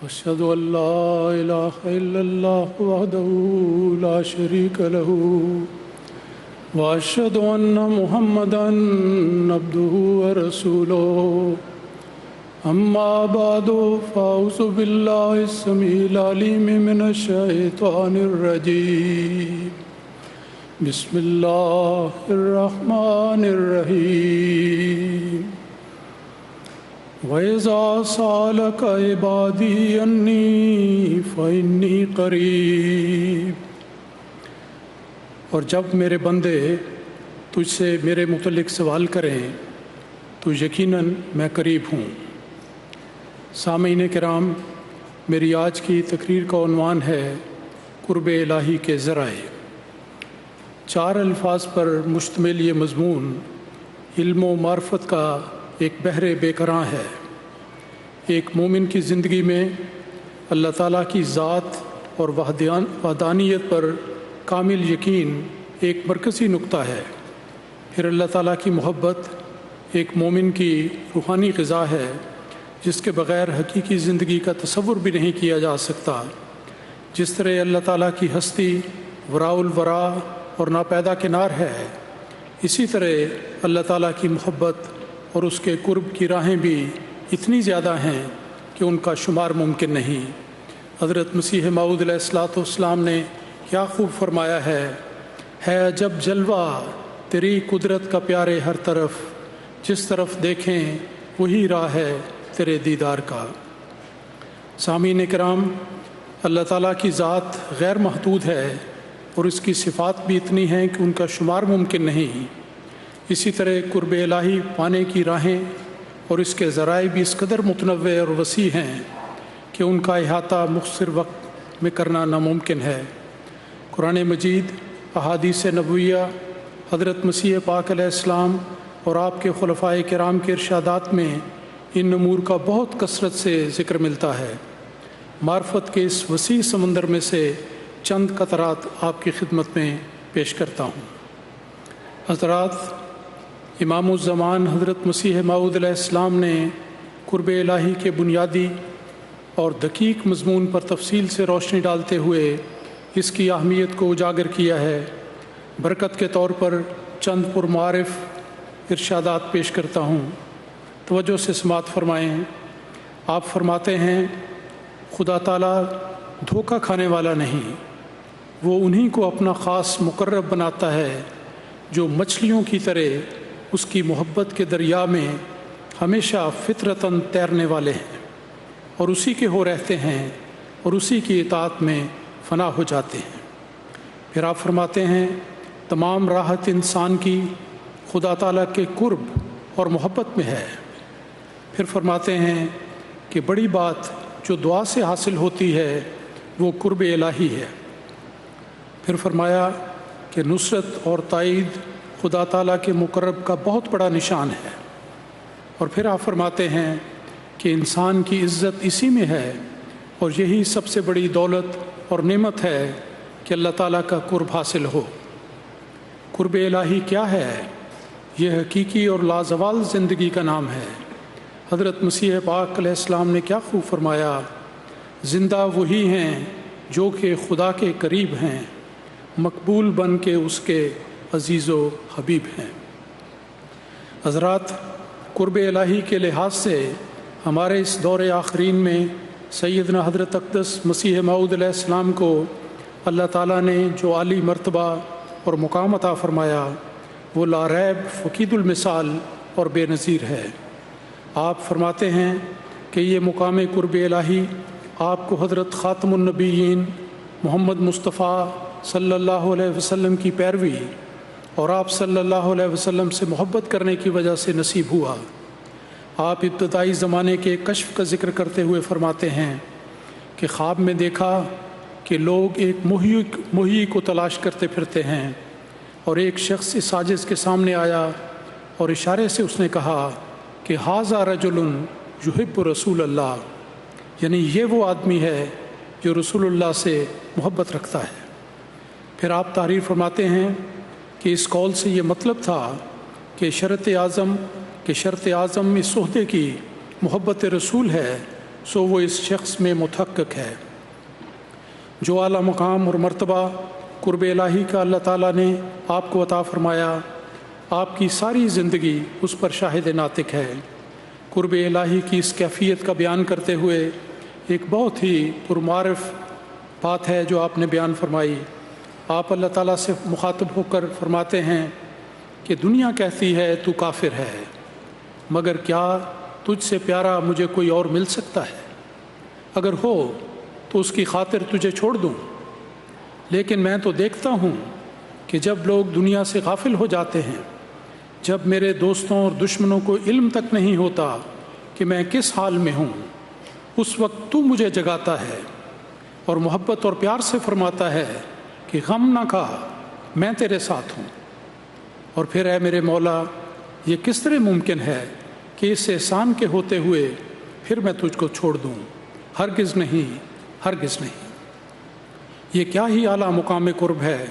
أشهد أن لا إله إلا الله وحده لا شريك له وأشهد أن محمدًا عبده ورسوله أما بعد فأعوذ بالله السميع العليم من الشيطان الرجيم بسم الله الرحمن الرحيم وَإِذَا سَأَلَكَ عِبَادِي أَنِّي فَإِنِّي قَرِيب، اور جب میرے بندے تجھ سے میرے متعلق سوال کریں تو یقیناً میں قریب ہوں۔ سامعین کرام، میری آج کی تقریر کا عنوان ہے قرب الہی کے ذرائع۔ 4 الفاظ پر مشتمل یہ مضمون علم و معرفت کا ایک بحر بے کراں ہے۔ ایک مومن کی زندگی میں اللہ تعالیٰ کی ذات اور وحدانیت پر کامل یقین ایک مرکزی نقطہ ہے۔ پھر اللہ تعالیٰ کی محبت ایک مومن کی روحانی غذا ہے جس کے بغیر حقیقی زندگی کا تصور بھی نہیں کیا جا سکتا۔ جس طرح اللہ تعالیٰ کی ہستی وراء الورا اور ناپیدا کنار ہے، اسی طرح اللہ تعالیٰ کی محبت اور اس کے قرب کی راہیں بھی اتنی زیادہ ہیں کہ ان کا شمار ممکن نہیں۔ حضرت مسیح موعود علیہ السلام نے کیا خوب فرمایا ہے عجب جلوہ تیری قدرت کا پیارے ہر طرف، جس طرف دیکھیں وہی راہ ہے تیرے دیدار کا۔ سامعین کرام، اللہ تعالیٰ کی ذات غیر محدود ہے اور اس کی صفات بھی اتنی ہیں کہ ان کا شمار ممکن نہیں۔ اسی طرح قرب الہی پانے کی راہیں اور اس کے ذرائع بھی اس قدر متنوع اور وسیع ہیں کہ ان کا احاطہ مختصر وقت میں کرنا ناممکن ہے۔ قرآن مجید، احادیث نبویہ، حضرت مسیح پاک علیہ السلام اور آپ کے خلفائے کرام کے ارشادات میں ان امور کا بہت کثرت سے ذکر ملتا ہے۔ معرفت کے اس وسیع سمندر میں سے چند قطرات آپ کی خدمت میں پیش کرتا ہوں۔ حضرات، امام الزمان حضرت مسیح موعود علیہ السلام نے قرب الہی کے بنیادی اور دقیق مضمون پر تفصیل سے روشنی ڈالتے ہوئے اس کی اہمیت کو اجاگر کیا ہے۔ برکت کے طور پر چند پرمعارف ارشادات پیش کرتا ہوں، توجہ سے سماعت فرمائیں۔ آپ فرماتے ہیں، خدا تعالیٰ دھوکہ کھانے والا نہیں، وہ انہی کو اپنا خاص مقرب بناتا ہے جو مچھلیوں کی طرح اس کی محبت کے دریا میں ہمیشہ فطرتاً تیرنے والے ہیں اور اسی کے ہو رہتے ہیں اور اسی کی اطاعت میں فنا ہو جاتے ہیں۔ پھر آپ فرماتے ہیں، تمام راحت انسان کی خدا تعالیٰ کے قرب اور محبت میں ہے۔ پھر فرماتے ہیں کہ بڑی بات جو دعا سے حاصل ہوتی ہے وہ قرب الہی ہے۔ پھر فرمایا کہ نصرت اور تائید خدا تعالیٰ کے مقرب کا بہت بڑا نشان ہے۔ اور پھر آپ فرماتے ہیں کہ انسان کی عزت اسی میں ہے اور یہی سب سے بڑی دولت اور نعمت ہے کہ اللہ تعالیٰ کا قرب حاصل ہو۔ قرب الہی کیا ہے؟ یہ حقیقی اور لازوال زندگی کا نام ہے۔ حضرت مسیح پاک علیہ السلام نے کیا خوب فرمایا، زندہ وہی ہیں جو کہ خدا کے قریب ہیں، مقبول بن کے اس کے عزیز و حبیب ہیں۔ حضرات، قرب الہی کے لحاظ سے ہمارے اس دور آخرین میں سیدنا حضرت اقدس مسیح موعود علیہ السلام کو اللہ تعالیٰ نے جو عالی مرتبہ اور مقام عطا فرمایا وہ لا ریب فقید المثال اور بے نظیر ہے۔ آپ فرماتے ہیں کہ یہ مقام قرب الہی آپ کو حضرت خاتم النبیین محمد مصطفیٰ صلی اللہ علیہ وسلم کی پیروی اور آپ صلی اللہ علیہ وسلم سے محبت کرنے کی وجہ سے نصیب ہوا۔ آپ ابتدائی زمانے کے کشف کا ذکر کرتے ہوئے فرماتے ہیں کہ خواب میں دیکھا کہ لوگ ایک محیی کو تلاش کرتے پھرتے ہیں، اور ایک شخص اس عاجز کے سامنے آیا اور اشارے سے اس نے کہا کہ ھذا رجل یحب رسول اللہ، یعنی یہ وہ آدمی ہے جو رسول اللہ سے محبت رکھتا ہے۔ پھر آپ تعریف فرماتے ہیں کہ اس قول سے یہ مطلب تھا کہ شرط اعظم اس عہدے کی محبت رسول ہے، سو وہ اس شخص میں متحقق ہے۔ جو اعلیٰ مقام اور مرتبہ قرب الہی کا اللہ تعالیٰ نے آپ کو عطا فرمایا، آپ کی ساری زندگی اس پر شاہد ناطق ہے۔ قرب الہی کی اس کیفیت کا بیان کرتے ہوئے ایک بہت ہی پرمعرف بات ہے جو آپ نے بیان فرمائی۔ آپ اللہ تعالیٰ سے مخاطب ہو کر فرماتے ہیں کہ دنیا کہتی ہے تو کافر ہے، مگر کیا تجھ سے پیارا مجھے کوئی اور مل سکتا ہے؟ اگر ہو تو اس کی خاطر تجھے چھوڑ دوں، لیکن میں تو دیکھتا ہوں کہ جب لوگ دنیا سے غافل ہو جاتے ہیں، جب میرے دوستوں اور دشمنوں کو علم تک نہیں ہوتا کہ میں کس حال میں ہوں، اس وقت تو مجھے جگاتا ہے اور محبت اور پیار سے فرماتا ہے کہ غم نہ کھا، میں تیرے ساتھ ہوں۔ اور پھر اے میرے مولا، یہ کس طرح ممکن ہے کہ اس احسان کے ہوتے ہوئے پھر میں تجھ کو چھوڑ دوں؟ ہرگز نہیں، ہرگز نہیں۔ یہ کیا ہی اعلیٰ مقام قرب ہے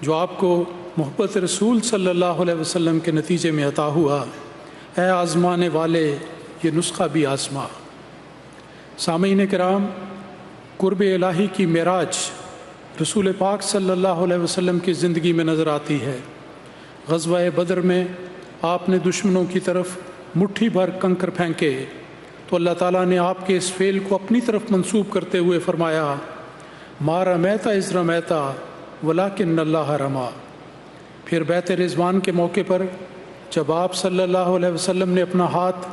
جو آپ کو محبت رسول صلی اللہ علیہ وسلم کے نتیجے میں عطا ہوا۔ اے آزمانے والے، یہ نسخہ بھی آزما۔ سامعین کرام، قرب الہی کی معراج رسول پاک صلی اللہ علیہ وسلم کی زندگی میں نظر آتی ہے۔ غزوہ بدر میں آپ نے دشمنوں کی طرف مٹھی بھر کنکر پھینکے تو اللہ تعالیٰ نے آپ کے اس فعل کو اپنی طرف منسوب کرتے ہوئے فرمایا، ما رمیت اذ رمیت ولکن اللہ رما۔ پھر بیت رضوان کے موقع پر جب آپ صلی اللہ علیہ وسلم نے اپنا ہاتھ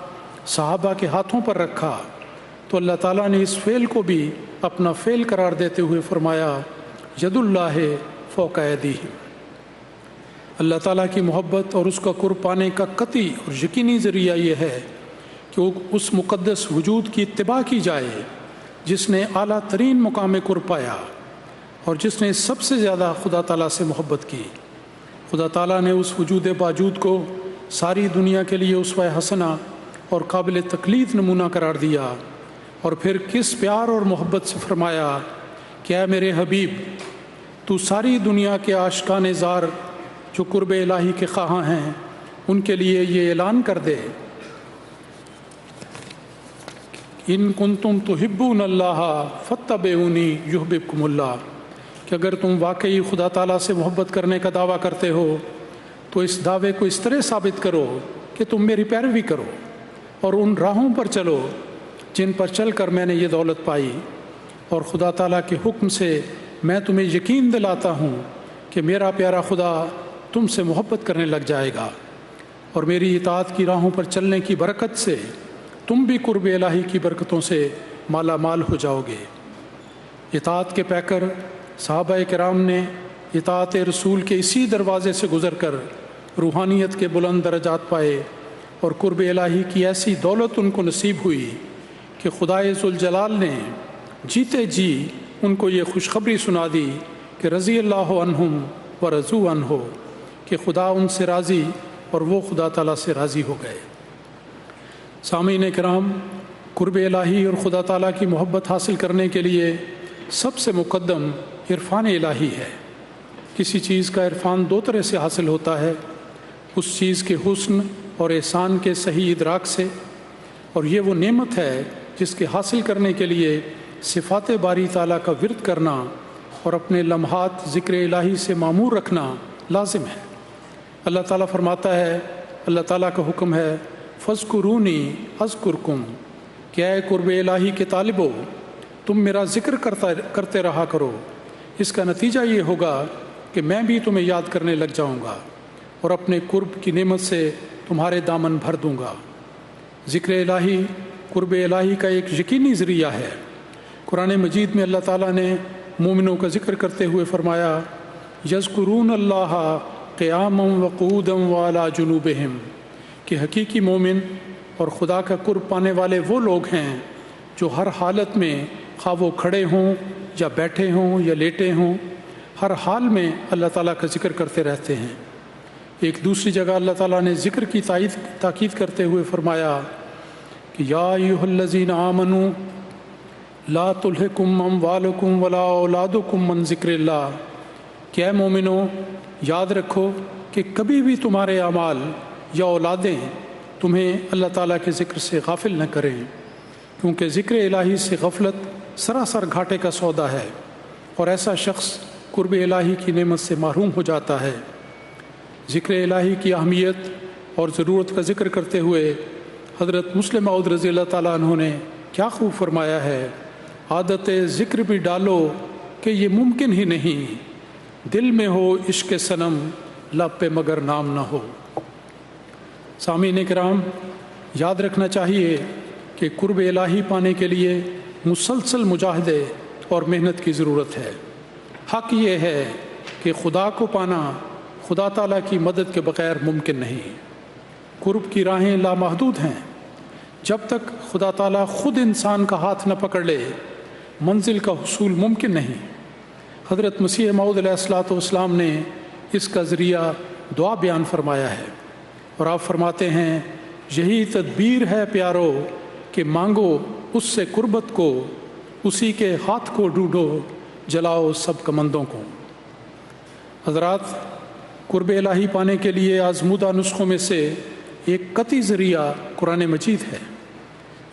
صحابہ کے ہاتھوں پر رکھا تو اللہ تعالیٰ نے اس فعل کو بھی اپنا فعل قرار دیتے ہوئے فرمایا، ید اللہ فوق ایدیہم۔ اللہ تعالیٰ کی محبت اور اس کا قرب پانے کا قطعی اور یقینی ذریعہ یہ ہے کہ اس مقدس وجود کی اتباع کی جائے جس نے اعلیٰ ترین مقام قرب پایا اور جس نے سب سے زیادہ خدا تعالیٰ سے محبت کی۔ خدا تعالیٰ نے اس وجود باجود کو ساری دنیا کے لیے اسوہ حسنہ اور قابل تقلید نمونہ قرار دیا، اور پھر کس پیار اور محبت سے فرمایا کہ اے میرے حبیب، تو ساری دنیا کے عاشقان زار جو قرب الہی کے خواہاں ہیں ان کے لیے یہ اعلان کر دے، ان کنتم تحبون اللہ فاتبعونی یحببکم اللہ، کہ اگر تم واقعی خدا تعالیٰ سے محبت کرنے کا دعویٰ کرتے ہو تو اس دعوے کو اس طرح ثابت کرو کہ تم میری پیروی کرو اور ان راہوں پر چلو جن پر چل کر میں نے یہ دولت پائی، اور خدا تعالیٰ کے حکم سے میں تمہیں یقین دلاتا ہوں کہ میرا پیارا خدا تم سے محبت کرنے لگ جائے گا، اور میری اطاعت کی راہوں پر چلنے کی برکت سے تم بھی قرب الہی کی برکتوں سے مالا مال ہو جاؤ گے۔ اطاعت کے پیکر صحابہ کرام نے اطاعت رسول کے اسی دروازے سے گزر کر روحانیت کے بلند درجات پائے، اور قرب الہی کی ایسی دولت ان کو نصیب ہوئی کہ خدائے ذوالجلال نے جیتے جی ان کو یہ خوشخبری سنا دی کہ رضی اللہ عنہم ورضوا عنہ، کہ خدا ان سے راضی اور وہ خدا تعالیٰ سے راضی ہو گئے۔ سامعین کرام، قرب الہی اور خدا تعالیٰ کی محبت حاصل کرنے کے لیے سب سے مقدم عرفان الہی ہے۔ کسی چیز کا عرفان دو طرح سے حاصل ہوتا ہے، اس چیز کے حسن اور احسان کے صحیح ادراک سے، اور یہ وہ نعمت ہے جس کے حاصل کرنے کے لیے صفات باری تعالیٰ کا ورد کرنا اور اپنے لمحات ذکر الہی سے معمور رکھنا لازم ہے۔ اللہ تعالیٰ فرماتا ہے، اللہ تعالیٰ کا حکم ہے، فاذکرونی اذکرکم، کہ اے قرب الہی کے طالبو تم میرا ذکر کرتے رہا کرو، اس کا نتیجہ یہ ہوگا کہ میں بھی تمہیں یاد کرنے لگ جاؤں گا اور اپنے قرب کی نعمت سے تمہارے دامن بھر دوں گا۔ ذکر الہی قرب الہی کا ایک یقینی ذریعہ ہے۔ قرآن مجید میں اللہ تعالیٰ نے مومنوں کا ذکر کرتے ہوئے فرمایا، یذکرون اللہ قیاما وقعودا وعلی جنوبہم، کہ حقیقی مومن اور خدا کا قرب پانے والے وہ لوگ ہیں جو ہر حالت میں، خواہ وہ کھڑے ہوں یا بیٹھے ہوں یا لیٹے ہوں، ہر حال میں اللہ تعالیٰ کا ذکر کرتے رہتے ہیں۔ ایک دوسری جگہ اللہ تعالیٰ نے ذکر کی تاکید کرتے ہوئے فرمایا کہ یا ایھا الذین آمنوا لا تلھکم اموالکم ولا اولادکم عن ذکر اللہ، کہ اے مومنو یاد رکھو کہ کبھی بھی تمہارے اعمال یا اولادیں تمہیں اللہ تعالیٰ کے ذکر سے غافل نہ کریں، کیونکہ ذکر الہی سے غفلت سراسر گھاٹے کا سودا ہے اور ایسا شخص قرب الہی کی نعمت سے محروم ہو جاتا ہے۔ ذکر الہی کی اہمیت اور ضرورت کا ذکر کرتے ہوئے حضرت مسلم موعود رضی اللہ تعالیٰ عنہ نے کیا خوب فرمایا ہے، عادت ذکر بھی ڈالو کہ یہ ممکن ہی نہیں، دل میں ہو عشق صنم لب پہ مگر نام نہ ہو۔ سامعین کرام، یاد رکھنا چاہیے کہ قرب الہی پانے کے لیے مسلسل مجاہدے اور محنت کی ضرورت ہے۔ حق یہ ہے کہ خدا کو پانا خدا تعالیٰ کی مدد کے بغیر ممکن نہیں۔ قرب کی راہیں لامحدود ہیں، جب تک خدا تعالیٰ خود انسان کا ہاتھ نہ پکڑ لے منزل کا حصول ممکن نہیں۔ حضرت مسیح موعود علیہ الصلوۃ والسلام نے اس کا ذریعہ دعا بیان فرمایا ہے، اور آپ فرماتے ہیں یہی تدبیر ہے پیارو کہ مانگو اس سے قربت کو، اسی کے ہاتھ کو ڈھونڈو جلاؤ سب کمندوں کو۔ حضرات، قرب الہی پانے کے لیے آزمودہ نسخوں میں سے ایک قطعی ذریعہ قرآن مجید ہے۔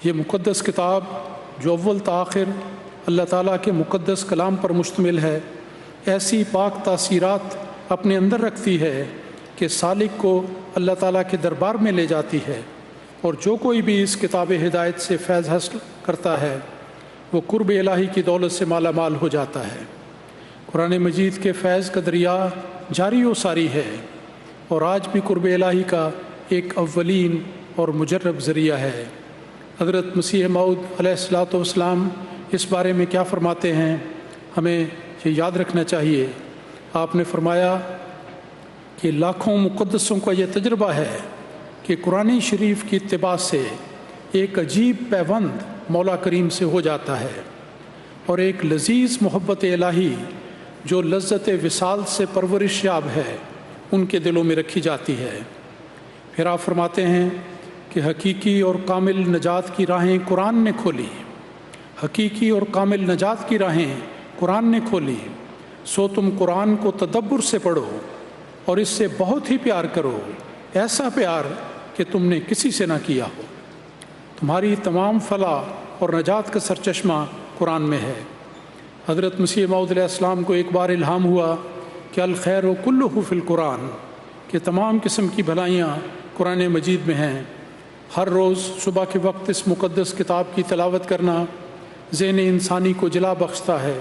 یہ مقدس کتاب جو اول تا آخر اللہ تعالیٰ کے مقدس کلام پر مشتمل ہے، ایسی پاک تاثیرات اپنے اندر رکھتی ہے کہ سالک کو اللہ تعالیٰ کے دربار میں لے جاتی ہے، اور جو کوئی بھی اس کتاب ہدایت سے فیض حاصل کرتا ہے وہ قرب الہی کی دولت سے مالا مال ہو جاتا ہے۔ قرآن مجید کے فیض کا دریا جاری و ساری ہے، اور آج بھی قرب الہی کا ایک اولین اور مجرب ذریعہ ہے۔ حضرت مسیح موعود علیہ الصلوۃ والسلام اس بارے میں کیا فرماتے ہیں، ہمیں یہ یاد رکھنا چاہیے۔ آپ نے فرمایا کہ لاکھوں مقدسوں کا یہ تجربہ ہے کہ قرآن شریف کی اتباع سے ایک عجیب پیوند مولا کریم سے ہو جاتا ہے، اور ایک لذیذ محبت الہی جو لذت وصال سے پرورش یاب ہے ان کے دلوں میں رکھی جاتی ہے۔ پھر آپ فرماتے ہیں کہ حقیقی اور کامل نجات کی راہیں قرآن نے کھولی، حقیقی اور کامل نجات کی راہیں قرآن نے کھولی، سو تم قرآن کو تدبر سے پڑھو اور اس سے بہت ہی پیار کرو، ایسا پیار کہ تم نے کسی سے نہ کیا ہو۔ تمہاری تمام فلاح اور نجات کا سرچشمہ قرآن میں ہے۔ حضرت مسیح موعود علیہ السلام کو ایک بار الہام ہوا کہ الخیر و کلہ فی القرآن، کہ تمام قسم کی بھلائیاں قرآن مجید میں ہیں۔ ہر روز صبح کے وقت اس مقدس کتاب کی تلاوت کرنا ذہن انسانی کو جلا بخشتا ہے۔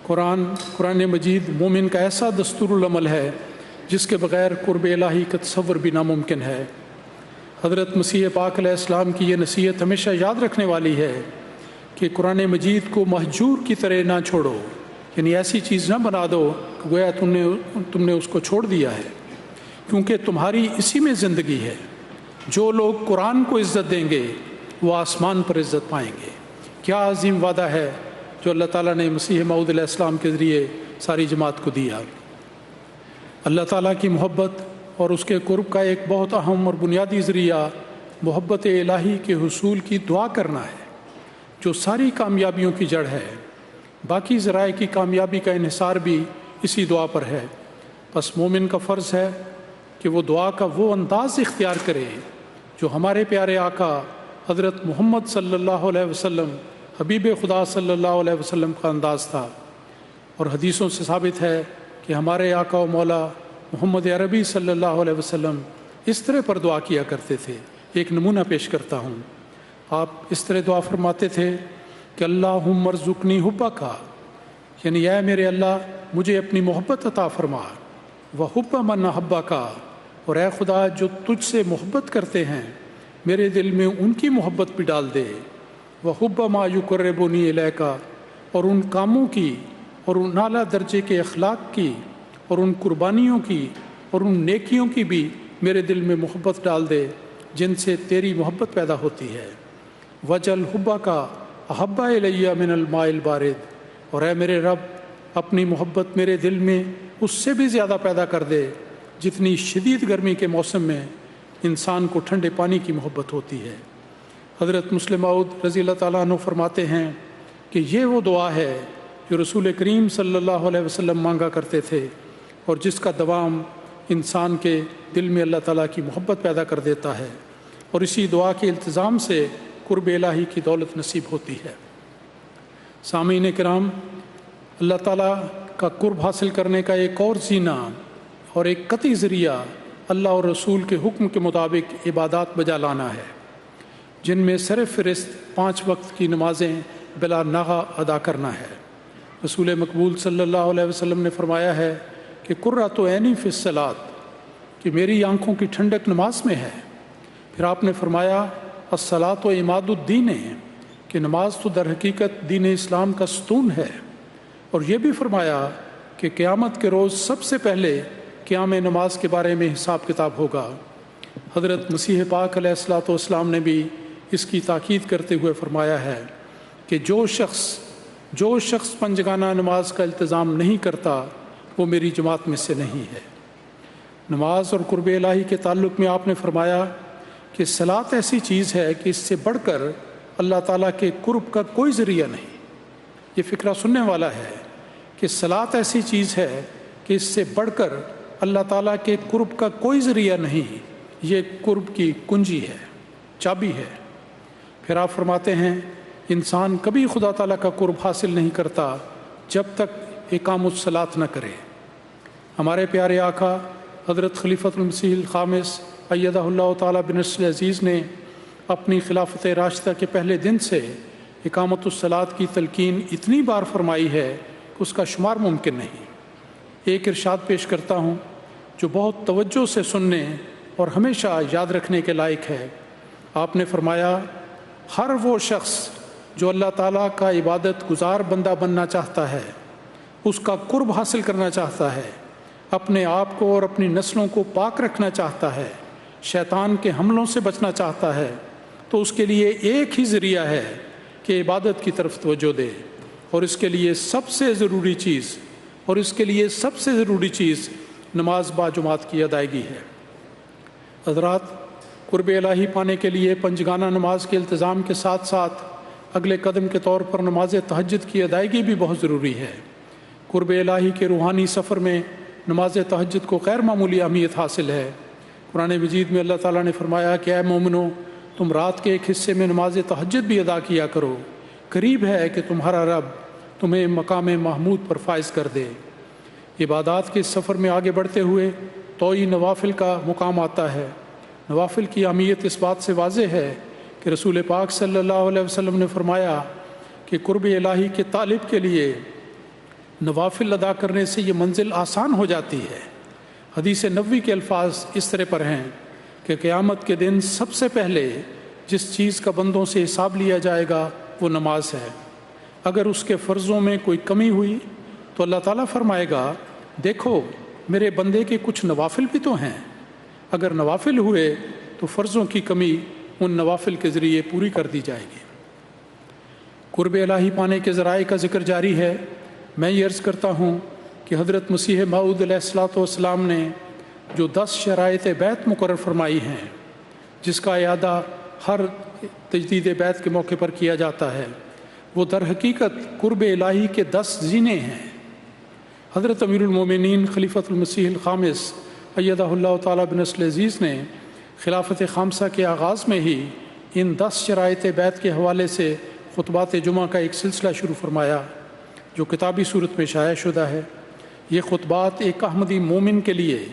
قرآن مجید مومن کا ایسا دستور العمل ہے جس کے بغیر قرب الہی کا تصور بھی ناممکن ہے۔ حضرت مسیح پاک علیہ السلام کی یہ نصیحت ہمیشہ یاد رکھنے والی ہے کہ قرآن مجید کو مہجور کی طرح نہ چھوڑو، یعنی ایسی چیز نہ بنا دو کہ گویا تم نے اس کو چھوڑ دیا ہے، کیونکہ تمہاری اسی میں زندگی ہے۔ جو لوگ قرآن کو عزت دیں گے وہ آسمان پر عزت پائیں گے۔ کیا عظیم وعدہ ہے جو اللہ تعالیٰ نے مسیح موعود علیہ السلام کے ذریعے ساری جماعت کو دیا۔ اللہ تعالیٰ کی محبت اور اس کے قرب کا ایک بہت اہم اور بنیادی ذریعہ محبت الہی کے حصول کی دعا کرنا ہے، جو ساری کامیابیوں کی جڑ ہے۔ باقی ذرائع کی کامیابی کا انحصار بھی اسی دعا پر ہے۔ بس مومن کا فرض ہے کہ وہ دعا کا وہ انداز اختیار کرے جو ہمارے پیارے آقا حضرت محمد صلی اللہ علیہ وسلم، حبیب خدا صلی اللہ علیہ وسلم کا انداز تھا۔ اور حدیثوں سے ثابت ہے کہ ہمارے آقا و مولا محمد عربی صلی اللہ علیہ وسلم اس طرح پر دعا کیا کرتے تھے۔ ایک نمونہ پیش کرتا ہوں۔ آپ اس طرح دعا فرماتے تھے کہ اللہم ارزقنی حبک، یعنی اے میرے اللہ مجھے اپنی محبت عطا فرما، وحب من احبک، اور اے خدا جو تجھ سے محبت کرتے ہیں میرے دل میں ان کی محبت بھی ڈال دے، وحب ما یقربنی الیک، اور ان کاموں کی اور ان اعلیٰ درجے کے اخلاق کی اور ان قربانیوں کی اور ان نیکیوں کی بھی میرے دل میں محبت ڈال دے جن سے تیری محبت پیدا ہوتی ہے۔ وجل حبہ کا احب الیہ من الماء البارد، اور اے میرے رب اپنی محبت میرے دل میں اس سے بھی زیادہ پیدا کر دے جتنی شدید گرمی کے موسم میں انسان کو ٹھنڈے پانی کی محبت ہوتی ہے۔ حضرت مسلم موعود رضی اللہ تعالیٰ عنہ فرماتے ہیں کہ یہ وہ دعا ہے جو رسول کریم صلی اللہ علیہ وسلم مانگا کرتے تھے، اور جس کا دوام انسان کے دل میں اللہ تعالیٰ کی محبت پیدا کر دیتا ہے۔ اور اسی دعا کے التزام سے قرب الہی کی دولت نصیب ہوتی ہے۔ سامعین کرام، اللہ تعالیٰ کا قرب حاصل کرنے کا ایک اور زینہ اور ایک قطعی ذریعہ اللہ اور رسول کے حکم کے مطابق عبادات بجا لانا ہے، جن میں سر فہرست 5 وقت کی نمازیں بلا ناغہ ادا کرنا ہے۔ رسول مقبول صلی اللہ علیہ وسلم نے فرمایا ہے کہ قرۃ عینی فی الصلاۃ، کہ میری آنکھوں کی ٹھنڈک نماز میں ہے۔ پھر آپ نے فرمایا الصلاۃ عماد الدین، کہ نماز تو در حقیقت دین اسلام کا ستون ہے۔ اور یہ بھی فرمایا کہ قیامت کے روز سب سے پہلے قیام نماز کے بارے میں حساب کتاب ہوگا۔ حضرت مسیح پاک علیہ الصلوۃ والسلام نے بھی اس کی تاکید کرتے ہوئے فرمایا ہے کہ جو شخص پنجگانہ نماز کا التزام نہیں کرتا وہ میری جماعت میں سے نہیں ہے۔ نماز اور قرب الہی کے تعلق میں آپ نے فرمایا کہ صلاۃ ایسی چیز ہے کہ اس سے بڑھ کر اللہ تعالیٰ کے قرب کا کوئی ذریعہ نہیں۔ یہ فکرہ سننے والا ہے کہ صلاۃ ایسی چیز ہے کہ اس سے بڑھ کر اللہ تعالیٰ کے قرب کا کوئی ذریعہ نہیں، یہ قرب کی کنجی ہے، چابی ہے۔ پھر آپ فرماتے ہیں انسان کبھی خدا تعالیٰ کا قرب حاصل نہیں کرتا جب تک اقامۃ الصلاۃ نہ کرے۔ ہمارے پیارے آقا حضرت خلیفۃ المسیح الخامس ایدہ اللہ تعالیٰ بنصر عزیز نے اپنی خلافت راشدہ کے پہلے دن سے اقامۃ الصلاۃ کی تلقین اتنی بار فرمائی ہے کہ اس کا شمار ممکن نہیں۔ ایک ارشاد پیش کرتا ہوں جو بہت توجہ سے سننے اور ہمیشہ یاد رکھنے کے لائق ہے۔ آپ نے فرمایا ہر وہ شخص جو اللہ تعالیٰ کا عبادت گزار بندہ بننا چاہتا ہے، اس کا قرب حاصل کرنا چاہتا ہے، اپنے آپ کو اور اپنی نسلوں کو پاک رکھنا چاہتا ہے، شیطان کے حملوں سے بچنا چاہتا ہے، تو اس کے لیے ایک ہی ذریعہ ہے کہ عبادت کی طرف توجہ دے، اور اس کے لیے سب سے ضروری چیز نماز با جماعت کی ادائیگی ہے۔ حضرات، قرب الہی پانے کے لیے پنجگانہ نماز کے التزام کے ساتھ ساتھ اگلے قدم کے طور پر نماز تہجد کی ادائیگی بھی بہت ضروری ہے۔ قرب الہی کے روحانی سفر میں نماز تہجد کو غیر معمولی اہمیت حاصل ہے۔ قرآن مجید میں اللہ تعالیٰ نے فرمایا کہ اے مومنو، تم رات کے ایک حصے میں نماز تہجد بھی ادا کیا کرو، قریب ہے کہ تمہارا رب تمہیں مقام محمود پر فائز کر دے۔ عبادات کے سفر میں آگے بڑھتے ہوئے توئی نوافل کا مقام آتا ہے۔ نوافل کی اہمیت اس بات سے واضح ہے کہ رسول پاک صلی اللہ علیہ وسلم نے فرمایا کہ قرب الہی کے طالب کے لیے نوافل ادا کرنے سے یہ منزل آسان ہو جاتی ہے۔ حدیث نبوی کے الفاظ اس طرح پر ہیں کہ قیامت کے دن سب سے پہلے جس چیز کا بندوں سے حساب لیا جائے گا وہ نماز ہے۔ اگر اس کے فرضوں میں کوئی کمی ہوئی تو اللہ تعالیٰ فرمائے گا دیکھو میرے بندے کے کچھ نوافل بھی تو ہیں، اگر نوافل ہوئے تو فرضوں کی کمی ان نوافل کے ذریعے پوری کر دی جائے گی۔ قرب الہی پانے کے ذرائع کا ذکر جاری ہے۔ میں یہ عرض کرتا ہوں کہ حضرت مسیح موعود علیہ الصلوۃ والسلام نے جو 10 شرائط بیعت مقرر فرمائی ہیں، جس کا اعادہ ہر تجدید بیعت کے موقع پر کیا جاتا ہے، وہ در حقیقت قرب الہی کے 10 زینے ہیں۔ حضرت امیر المومنین خلیفۃ المسیح الخامس ایدہ اللہ تعالیٰ بنصر عزیز نے خلافت خامسہ کے آغاز میں ہی ان 10 شرائط بیعت کے حوالے سے خطبات جمعہ کا ایک سلسلہ شروع فرمایا جو کتابی صورت میں شائع شدہ ہے۔ یہ خطبات ایک احمدی مومن کے لیے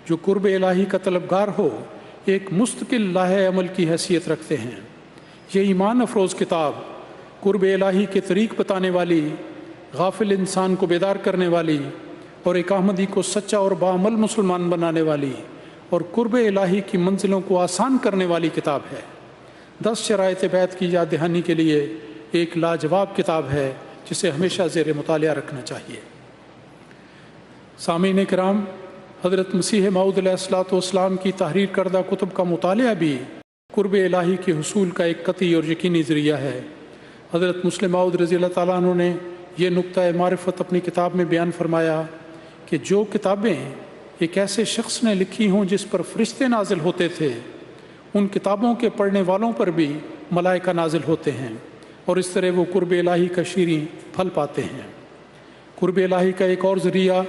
جو قرب الہی کا طلبگار ہو ایک مستقل لاہ عمل کی حیثیت رکھتے ہیں۔ یہ ایمان افروز کتاب قرب الہی کے طریق بتانے والی، غافل انسان کو بیدار کرنے والی، اور ایک احمدی کو سچا اور باعمل مسلمان بنانے والی، اور قرب الہی کی منزلوں کو آسان کرنے والی کتاب ہے۔ 10 شرائط بیعت کی یاد دہانی کے لیے ایک لاجواب کتاب ہے جسے ہمیشہ زیر مطالعہ رکھنا چاہیے۔ سامعین کرام، حضرت مسیح موعود علیہ الصلوۃ والسلام کی تحریر کردہ کتب کا مطالعہ بھی قرب الہی کے حصول کا ایک قطعی اور یقینی ذریعہ ہے۔ حضرت مسلم موعود رضی اللہ تعالیٰ عنہ نے یہ نقطہ معرفت اپنی کتاب میں بیان فرمایا کہ جو کتابیں ایک ایسے شخص نے لکھی ہوں جس پر فرشتے نازل ہوتے تھے، ان کتابوں کے پڑھنے والوں پر بھی ملائکہ نازل ہوتے ہیں، اور اس طرح وہ قرب الہی کا شیریں پھل پاتے ہیں۔ قرب الہی کا ایک اور ذریعہ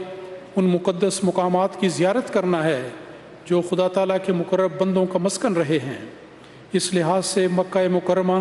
ان مقدس مقامات کی زیارت کرنا ہے جو خدا تعالیٰ کے مقرب بندوں کا مسکن رہے ہیں۔ اس لحاظ سے مکہ مکرمہ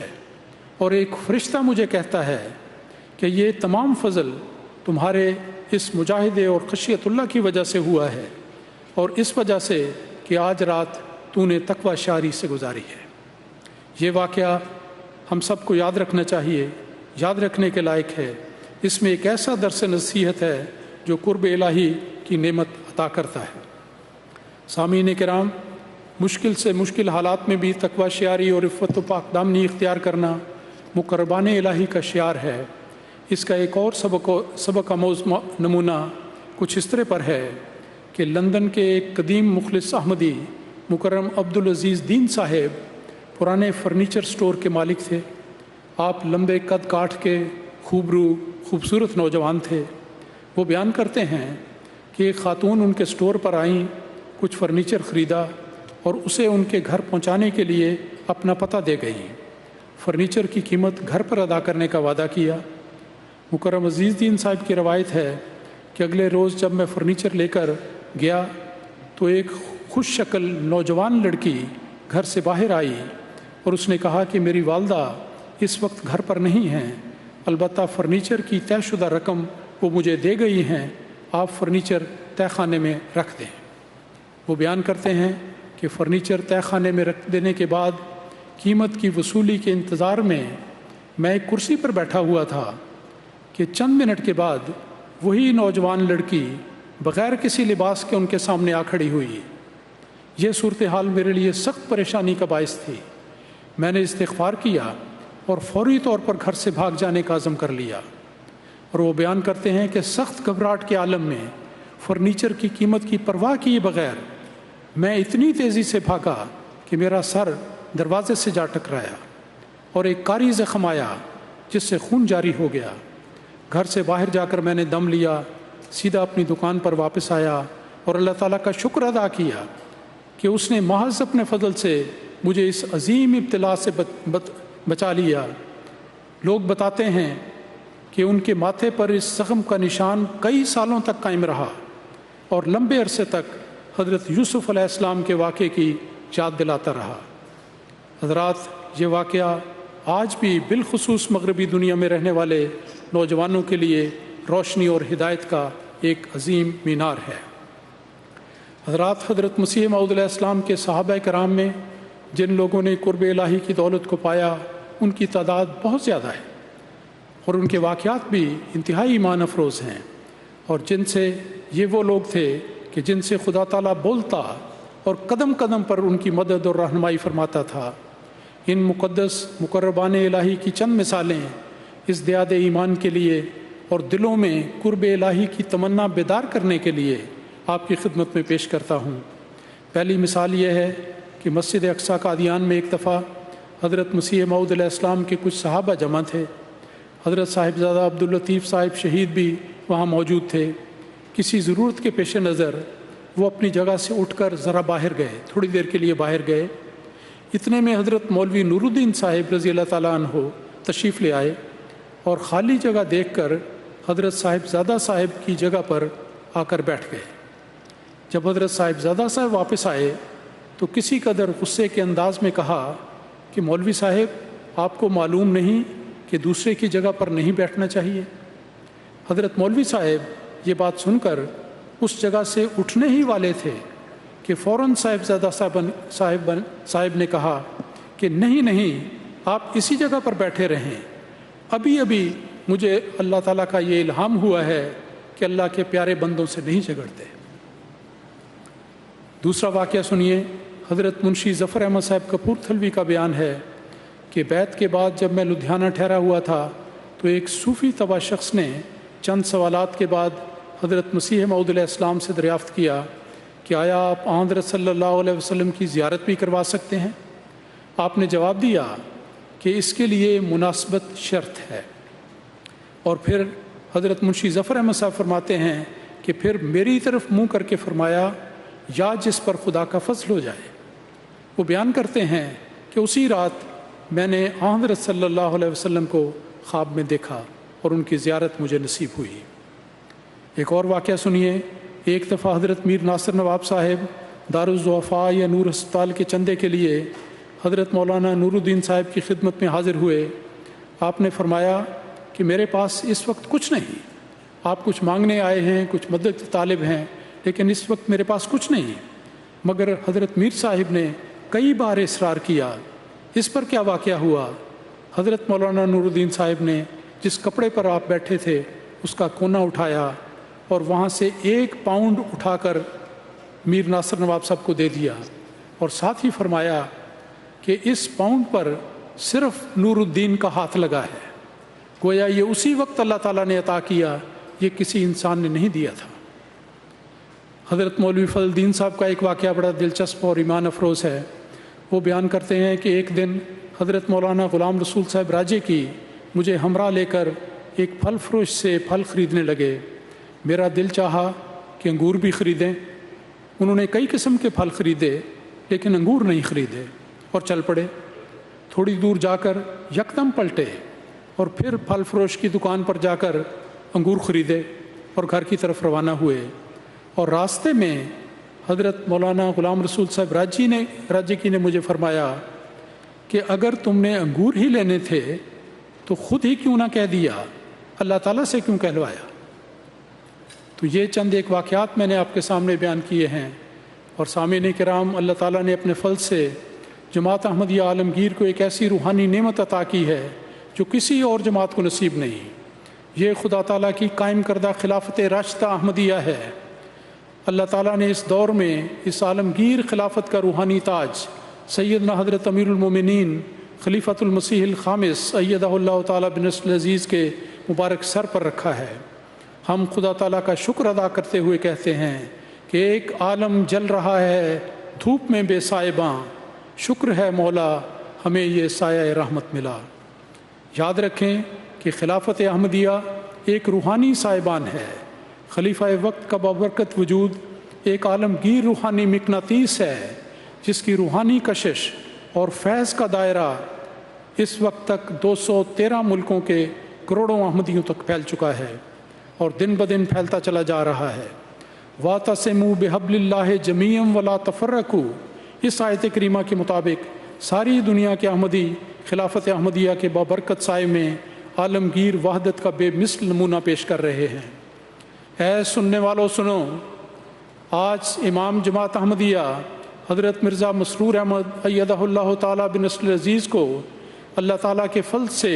ہے، اور ایک فرشتہ مجھے کہتا ہے کہ یہ تمام فضل تمہارے اس مجاہدے اور خشیت اللہ کی وجہ سے ہوا ہے، اور اس وجہ سے کہ آج رات تو نے تقوی شعری سے گزاری ہے۔ یہ واقعہ ہم سب کو یاد رکھنا چاہیے، یاد رکھنے کے لائق ہے۔ اس میں ایک ایسا درس نصیحت ہے جو قرب الہی کی نعمت عطا کرتا ہے۔ سامعین کرام، مشکل سے مشکل حالات میں بھی تقوی شعاری اور عفت و پاک دامنی اختیار کرنا مقربان الہی کا شعار ہے۔ اس کا ایک اور سبق آموز نمونہ کچھ اس طرح پر ہے کہ لندن کے ایک قدیم مخلص احمدی مکرم عبدالعزیز دین صاحب پرانے فرنیچر سٹور کے مالک تھے۔ آپ لمبے قد کاٹھ کے خوبصورت نوجوان تھے۔ وہ بیان کرتے ہیں کہ ایک خاتون ان کے سٹور پر آئیں، کچھ فرنیچر خریدا اور اسے ان کے گھر پہنچانے کے لیے اپنا پتہ دے گئیں۔ فرنیچر کی قیمت گھر پر ادا کرنے کا وعدہ کیا۔ مکرم عزیز دین صاحب کی روایت ہے کہ اگلے روز جب میں فرنیچر لے کر گیا تو ایک خوش شکل نوجوان لڑکی گھر سے باہر آئی اور اس نے کہا کہ میری والدہ اس وقت گھر پر نہیں ہیں، البتہ فرنیچر کی طے شدہ رقم وہ مجھے دے گئی ہیں، آپ فرنیچر تہہ خانے میں رکھ دیں۔ وہ بیان کرتے ہیں کہ فرنیچر تہہ خانے میں رکھ دینے کے بعد قیمت کی وصولی کے انتظار میں میں ایک کرسی پر بیٹھا ہوا تھا کہ چند منٹ کے بعد وہی نوجوان لڑکی بغیر کسی لباس کے ان کے سامنے آ کھڑی ہوئی۔ یہ صورتحال میرے لیے سخت پریشانی کا باعث تھی۔ میں نے استغفار کیا اور فوری طور پر گھر سے بھاگ جانے کا عزم کر لیا۔ اور وہ بیان کرتے ہیں کہ سخت گھبراہٹ کے عالم میں فرنیچر کی قیمت کی پرواہ کیے بغیر میں اتنی تیزی سے بھاگا کہ میرا سر دروازے سے جا ٹکرایا اور ایک کاری زخم آیا جس سے خون جاری ہو گیا۔ گھر سے باہر جا کر میں نے دم لیا، سیدھا اپنی دکان پر واپس آیا اور اللہ تعالیٰ کا شکر ادا کیا کہ اس نے محض اپنے فضل سے مجھے اس عظیم ابتلا سے بچا لیا۔ لوگ بتاتے ہیں کہ ان کے ماتھے پر اس زخم کا نشان کئی سالوں تک قائم رہا اور لمبے عرصے تک حضرت یوسف علیہ السلام کے واقعے کی یاد دلاتا رہا۔ حضرات، یہ واقعہ آج بھی بالخصوص مغربی دنیا میں رہنے والے نوجوانوں کے لیے روشنی اور ہدایت کا ایک عظیم مینار ہے۔ حضرات، حضرت مسیح موعود علیہ السلام کے صحابہ کرام میں جن لوگوں نے قرب الہی کی دولت کو پایا ان کی تعداد بہت زیادہ ہے، اور ان کے واقعات بھی انتہائی ایمان افروز ہیں، اور جن سے یہ وہ لوگ تھے کہ جن سے خدا تعالیٰ بولتا اور قدم قدم پر ان کی مدد اور رہنمائی فرماتا تھا۔ ان مقدس مقربان الہی کی چند مثالیں اس دیاد ایمان کے لیے اور دلوں میں قرب الہی کی تمنا بیدار کرنے کے لیے آپ کی خدمت میں پیش کرتا ہوں۔ پہلی مثال یہ ہے کہ مسجد اقصیٰ قادیان میں ایک دفعہ حضرت مسیح موعود علیہ السلام کے کچھ صحابہ جمع تھے۔ حضرت صاحبزادہ عبداللطیف صاحب شہید بھی وہاں موجود تھے۔ کسی ضرورت کے پیش نظر وہ اپنی جگہ سے اٹھ کر ذرا باہر گئے، تھوڑی دیر کے لیے باہر گئے۔ اتنے میں حضرت مولوی نور الدین صاحب رضی اللہ تعالیٰ عنہ تشریف لے آئے اور خالی جگہ دیکھ کر حضرت صاحبزادہ صاحب کی جگہ پر آ کر بیٹھ گئے۔ جب حضرت صاحبزادہ صاحب واپس آئے تو کسی قدر غصے کے انداز میں کہا کہ مولوی صاحب، آپ کو معلوم نہیں کہ دوسرے کی جگہ پر نہیں بیٹھنا چاہیے؟ حضرت مولوی صاحب یہ بات سن کر اس جگہ سے اٹھنے ہی والے تھے کہ فوراً صاحبزادہ صاحب نے کہا کہ نہیں، آپ اسی جگہ پر بیٹھے رہیں، ابھی مجھے اللہ تعالیٰ کا یہ الہام ہوا ہے کہ اللہ کے پیارے بندوں سے نہیں جھگڑتے۔ دوسرا واقعہ سنیے۔ حضرت منشی ظفر احمد صاحب کپورتھلوی کا بیان ہے کہ بیعت کے بعد جب میں لدھیانہ ٹھہرا ہوا تھا تو ایک صوفی طبع شخص نے چند سوالات کے بعد حضرت مسیح موعود علیہ السلام سے دریافت کیا کہ آیا آپ حضرت صلی اللہ علیہ وسلم کی زیارت بھی کروا سکتے ہیں؟ آپ نے جواب دیا کہ اس کے لیے مناسبت شرط ہے۔ اور پھر حضرت منشی ظفر احمد صاحب فرماتے ہیں کہ پھر میری طرف منہ کر کے فرمایا، یا جس پر خدا کا فضل ہو جائے۔ وہ بیان کرتے ہیں کہ اسی رات میں نے حضرت صلی اللہ علیہ وسلم کو خواب میں دیکھا اور ان کی زیارت مجھے نصیب ہوئی۔ ایک اور واقعہ سنیے۔ ایک دفعہ حضرت میر ناصر نواب صاحب دارالضعفاء یا نور ہسپتال کے چندے کے لیے حضرت مولانا نور الدین صاحب کی خدمت میں حاضر ہوئے۔ آپ نے فرمایا کہ میرے پاس اس وقت کچھ نہیں، آپ کچھ مانگنے آئے ہیں، کچھ مدد طالب ہیں، لیکن اس وقت میرے پاس کچھ نہیں۔ مگر حضرت میر صاحب نے کئی بار اصرار کیا۔ اس پر کیا واقعہ ہوا؟ حضرت مولانا نور الدین صاحب نے جس کپڑے پر آپ بیٹھے تھے اس کا کونا اٹھایا اور وہاں سے 1 پاؤنڈ اٹھا کر میر ناصر نواب صاحب کو دے دیا، اور ساتھ ہی فرمایا کہ اس پاؤنڈ پر صرف نور الدین کا ہاتھ لگا ہے، گویا یہ اسی وقت اللہ تعالیٰ نے عطا کیا، یہ کسی انسان نے نہیں دیا تھا۔ حضرت مولوی فضل الدین صاحب کا ایک واقعہ بڑا دلچسپ اور ایمان افروز ہے۔ وہ بیان کرتے ہیں کہ ایک دن حضرت مولانا غلام رسول صاحب راجے کی مجھے ہمراہ لے کر ایک پھل فروش سے پھل خریدنے لگے۔ میرا دل چاہا کہ انگور بھی خریدیں۔ انہوں نے کئی قسم کے پھل خریدے لیکن انگور نہیں خریدے اور چل پڑے۔ تھوڑی دور جا کر یکدم پلٹے اور پھر پھل فروش کی دکان پر جا کر انگور خریدے اور گھر کی طرف روانہ ہوئے۔ اور راستے میں حضرت مولانا غلام رسول صاحب راجے کی نے مجھے فرمایا کہ اگر تم نے انگور ہی لینے تھے تو خود ہی کیوں نہ کہہ دیا، اللہ تعالیٰ سے کیوں کہلوایا؟ تو یہ چند ایک واقعات میں نے آپ کے سامنے بیان کیے ہیں، اور سامعین کرام، اللہ تعالیٰ نے اپنے فضل سے جماعت احمدیہ عالمگیر کو ایک ایسی روحانی نعمت عطا کی ہے جو کسی اور جماعت کو نصیب نہیں۔ یہ خدا تعالیٰ کی قائم کردہ خلافت راشدہ احمدیہ ہے۔ اللہ تعالیٰ نے اس دور میں اس عالمگیر خلافت کا روحانی تاج سیدنا حضرت امیر المومنین خلیفۃ المسیح الخامس ایدہ اللہ تعالیٰ بنصر العزیز کے مبارک سر پر رکھا ہے۔ ہم خدا تعالیٰ کا شکر ادا کرتے ہوئے کہتے ہیں کہ ایک عالم جل رہا ہے دھوپ میں بے سائباں، شکر ہے مولا ہمیں یہ سایہ رحمت ملا۔ یاد رکھیں کہ خلافت احمدیہ ایک روحانی سائبان ہے۔ خلیفہ وقت کا بابرکت وجود ایک عالمگیر روحانی مقناطیس ہے جس کی روحانی کشش اور فیض کا دائرہ اس وقت تک 213 ملکوں کے کروڑوں احمدیوں تک پھیل چکا ہے اور دن بدن پھیلتا چلا جا رہا ہے۔ وَاعْتَصِمُوا بِحَبْلِ اللَّهِ جَمِيعًا وَلَا تَفَرَّقُوا، اس آیت کریمہ کے مطابق ساری دنیا کے احمدی خلافت احمدیہ کے بابرکت سائے میں عالمگیر وحدت کا بے مثل نمونہ پیش کر رہے ہیں۔ اے سننے والوں سنو، آج امام جماعت احمدیہ حضرت مرزا مسرور احمد ایدہ اللہ تعالیٰ بنصر العزیز کو اللہ تعالیٰ کے فضل سے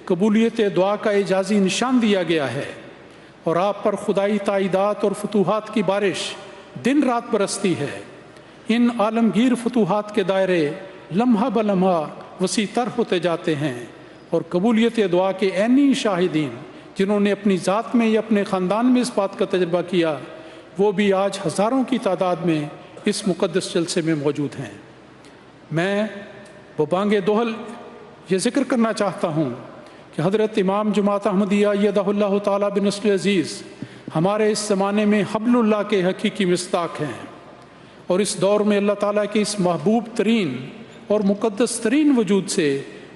قبولیت دعا کا اعجازی نشان دیا گیا ہے، اور آپ پر خدائی تائیدات اور فتوحات کی بارش دن رات برستی ہے۔ ان عالمگیر فتوحات کے دائرے لمحہ بلمحہ وسیع تر ہوتے جاتے ہیں، اور قبولیت دعا کے عینی شاہدین جنہوں نے اپنی ذات میں یا اپنے خاندان میں اس بات کا تجربہ کیا، وہ بھی آج ہزاروں کی تعداد میں اس مقدس جلسے میں موجود ہیں۔ میں ببانگ دوہل یہ ذکر کرنا چاہتا ہوں کہ حضرت امام جماعت احمدیہ ایدہ اللہ تعالیٰ بنصر العزیز ہمارے اس زمانے میں حبل اللہ کے حقیقی مصداق ہیں، اور اس دور میں اللہ تعالیٰ کے اس محبوب ترین اور مقدس ترین وجود سے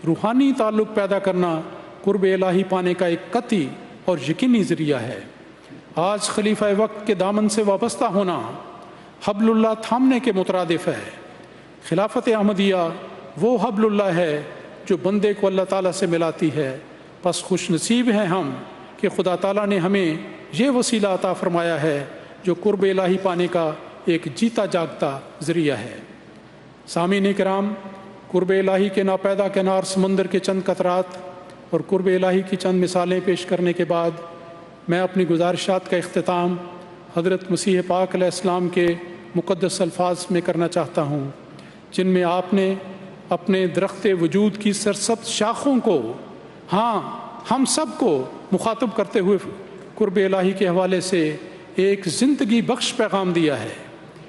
روحانی تعلق پیدا کرنا قرب الہی پانے کا ایک قطعی اور یقینی ذریعہ ہے۔ آج خلیفہ وقت کے دامن سے وابستہ ہونا حبل اللہ تھامنے کے مترادف ہے۔ خلافت احمدیہ وہ حبل اللہ ہے جو بندے کو اللہ تعالیٰ سے ملاتی ہے۔ پس خوش نصیب ہیں ہم کہ خدا تعالیٰ نے ہمیں یہ وسیلہ عطا فرمایا ہے جو قرب الہی پانے کا ایک جیتا جاگتا ذریعہ ہے۔ سامعین کرام، قرب الہی کے ناپیدا کنار سمندر کے چند قطرات اور قرب الہی کی چند مثالیں پیش کرنے کے بعد میں اپنی گزارشات کا اختتام حضرت مسیح پاک علیہ السلام کے مقدس الفاظ میں کرنا چاہتا ہوں، جن میں آپ نے اپنے درخت وجود کی سرسبز شاخوں کو، ہاں ہم سب کو مخاطب کرتے ہوئے قرب الہی کے حوالے سے ایک زندگی بخش پیغام دیا ہے۔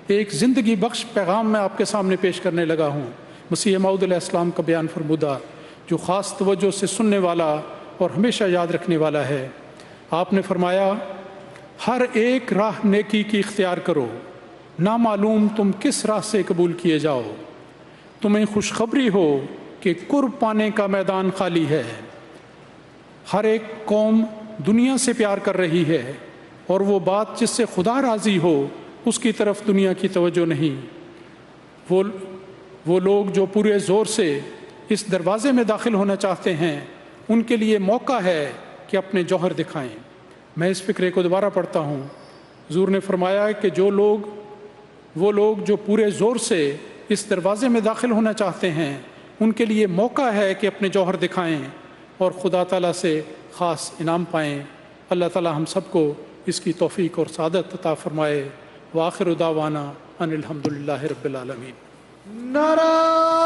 ایک زندگی بخش پیغام میں آپ کے سامنے پیش کرنے لگا ہوں، مسیح موعود علیہ السلام کا بیان فرمودہ، جو خاص توجہ سے سننے والا اور ہمیشہ یاد رکھنے والا ہے۔ آپ نے فرمایا، ہر ایک راہ نیکی کی اختیار کرو، نہ معلوم تم کس راہ سے قبول کیے جاؤ۔ تمہیں خوشخبری ہو کہ قرب پانے کا میدان خالی ہے۔ ہر ایک قوم دنیا سے پیار کر رہی ہے، اور وہ بات جس سے خدا راضی ہو اس کی طرف دنیا کی توجہ نہیں۔ وہ لوگ جو پورے زور سے اس دروازے میں داخل ہونا چاہتے ہیں ان کے لیے موقع ہے کہ اپنے جوہر دکھائیں۔ میں اس فقرے کو دوبارہ پڑھتا ہوں۔ حضور نے فرمایا کہ وہ لوگ جو پورے زور سے اس دروازے میں داخل ہونا چاہتے ہیں ان کے لیے موقع ہے کہ اپنے جوہر دکھائیں اور خدا تعالیٰ سے خاص انعام پائیں۔ اللہ تعالیٰ ہم سب کو اس کی توفیق اور سعادت عطا فرمائے۔ وآخر دعوانا ان الحمد للہ رب العالمین۔ نعرہ